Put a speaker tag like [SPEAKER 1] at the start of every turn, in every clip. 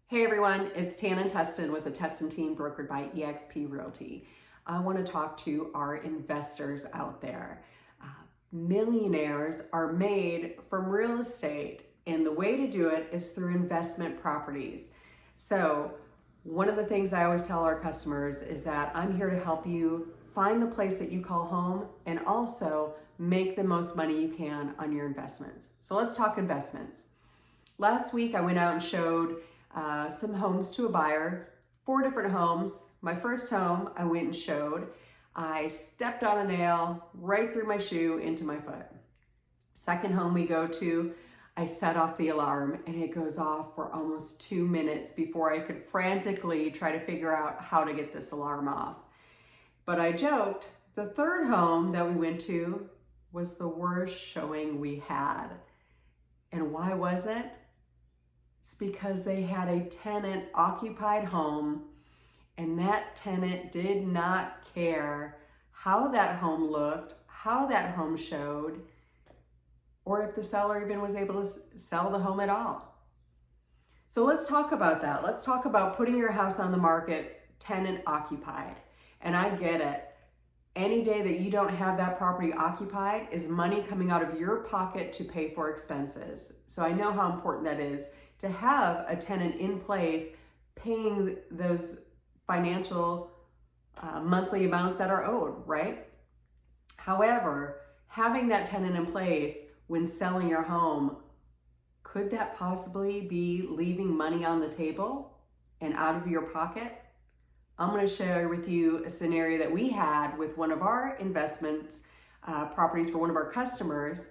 [SPEAKER 1] Hey everyone, it's Tan and Teston with the Teston Team brokered by eXp Realty. I want to talk to our investors out there. Millionaires are made from real estate, and the way to do it is through investment properties. So one of the things I always tell our customers is that I'm here to help you find the place that you call home and also make the most money you can on your investments. So let's talk investments. Last week I went out and showed some homes to a buyer, 4 different homes. My first home I went and showed. I stepped on a nail right through my shoe into my foot. Second home we go to, I set off the alarm and it goes off for almost 2 minutes before I could frantically try to figure out how to get this alarm off. But I joked, the third home that we went to was the worst showing we had. And why was it? It's because they had a tenant occupied home, and that tenant did not care how that home looked, how that home showed, or if the seller even was able to sell the home at all. So let's talk about that. Let's talk about putting your house on the market tenant occupied. And I get it. Any day that you don't have that property occupied is money coming out of your pocket to pay for expenses. So I know how important that is to have a tenant in place paying those financial monthly amounts that are owed, right? However, having that tenant in place when selling your home, could that possibly be leaving money on the table and out of your pocket? I'm going to share with you a scenario that we had with one of our investments properties for one of our customers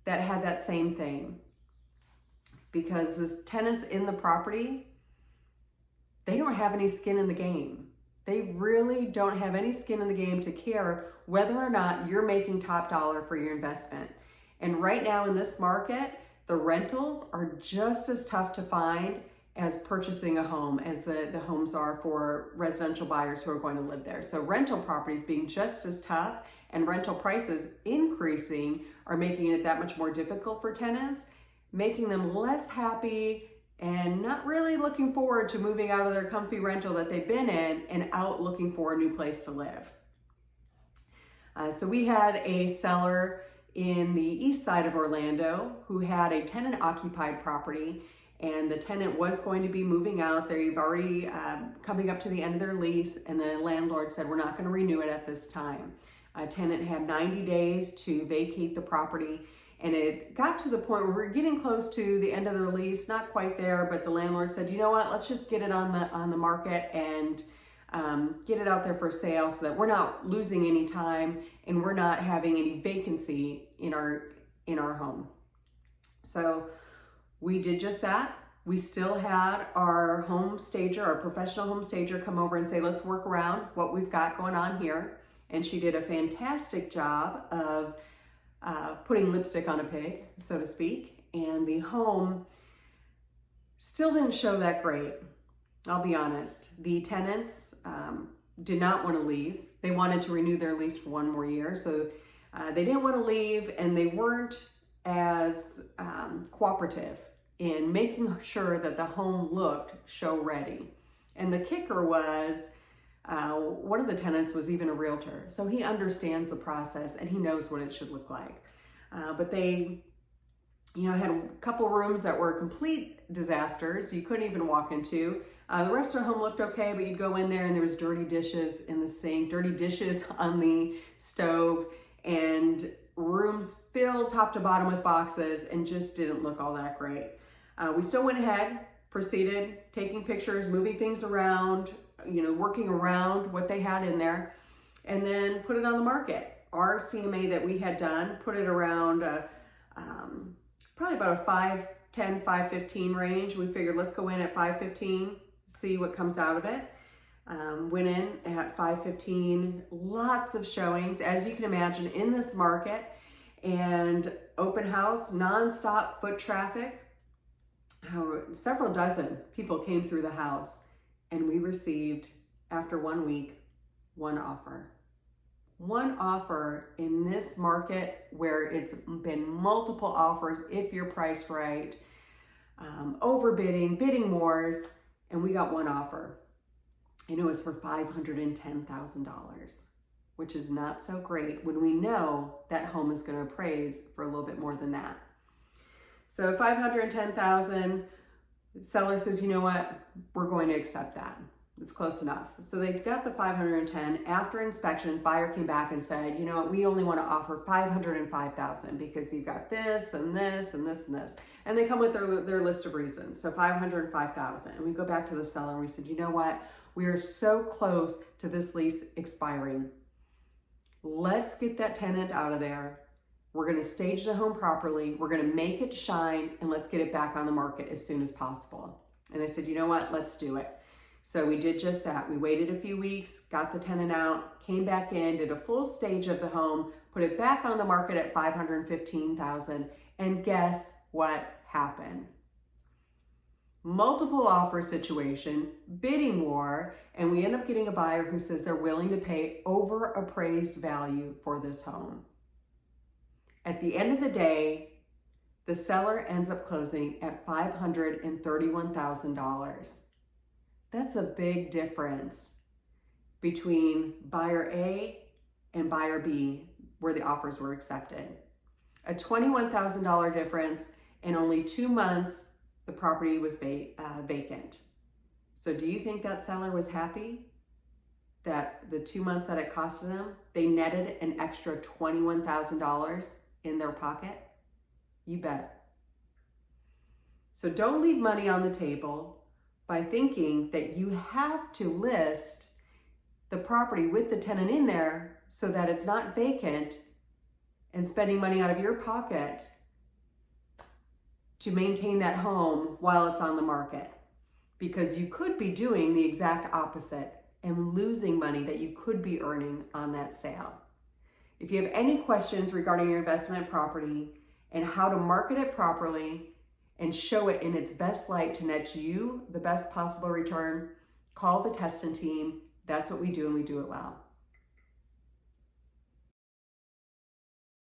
[SPEAKER 1] that had that same thing. Because the tenants in the property, they don't have any skin in the game. They really don't have any skin in the game to care whether or not you're making top dollar for your investment. And right now in this market, the rentals are just as tough to find as purchasing a home as the homes are for residential buyers who are going to live there. So rental properties being just as tough and rental prices increasing are making it that much more difficult for tenants, making them less happy and not really looking forward to moving out of their comfy rental that they've been in and out looking for a new place to live. So we had a seller in the east side of Orlando who had a tenant occupied property, and the tenant was going to be moving out. They've already coming up to the end of their lease, and the landlord said, we're not going to renew it at this time. A tenant had 90 days to vacate the property. And it got to the point where we're getting close to the end of their lease, not quite there, but the landlord said, you know what, let's just get it on the market and get it out there for sale so that we're not losing any time and we're not having any vacancy in our home. So we did just that. We still had our home stager, our professional home stager, come over and say, let's work around what we've got going on here. And she did a fantastic job of putting lipstick on a pig, so to speak, and the home still didn't show that great. I'll be honest. The tenants did not want to leave. They wanted to renew their lease for 1 more year, so they didn't want to leave, and they weren't as cooperative in making sure that the home looked show ready. And the kicker was, one of the tenants was even a realtor, so he understands the process and he knows what it should look like. But they, had a couple rooms that were complete disasters. You couldn't even walk into. The rest of the home looked okay, but you'd go in there and there was dirty dishes in the sink, dirty dishes on the stove, and rooms filled top to bottom with boxes and just didn't look all that great. We still went ahead, proceeded, taking pictures, moving things around, working around what they had in there, and then put it on the market. Our CMA that we had done put it around probably about a 510, 515 range. We figured let's go in at 515, see what comes out of it. Went in at 515, lots of showings, as you can imagine, in this market, and open house, nonstop foot traffic. Several dozen people came through the house. And we received, after 1 week, 1 offer. 1 offer in this market where it's been multiple offers if you're priced right, overbidding, bidding wars. and we got one offer, and it was for $510,000, which is not so great when we know that home is going to appraise for a little bit more than that. So $510,000, the seller says, you know what, we're going to accept that. It's close enough. So they got the 510. After inspections, buyer came back and said, you know what, we only want to offer 505,000 because you got this and this and this and this. And they come with their list of reasons. So 505,000. And we go back to the seller and we said, you know what, we are so close to this lease expiring. Let's get that tenant out of there. We're going to stage the home properly. We're going to make it shine, and let's get it back on the market as soon as possible. And they said, you know what, let's do it. So we did just that. We waited a few weeks, got the tenant out, came back in, did a full stage of the home, put it back on the market at $515,000, and guess what happened? Multiple offer situation, bidding war, and we end up getting a buyer who says they're willing to pay over appraised value for this home. At the end of the day, the seller ends up closing at $531,000. That's a big difference between buyer A and buyer B, where the offers were accepted. A $21,000 difference, in only 2 months, the property was vacant. So do you think that seller was happy that the 2 months that it costed them, they netted an extra $21,000 in their pocket? You bet. So don't leave money on the table by thinking that you have to list the property with the tenant in there so that it's not vacant and spending money out of your pocket to maintain that home while it's on the market. Because you could be doing the exact opposite and losing money that you could be earning on that sale. If you have any questions regarding your investment property and how to market it properly and show it in its best light to net you the best possible return, call the Teston Team. That's what we do, and we do it well.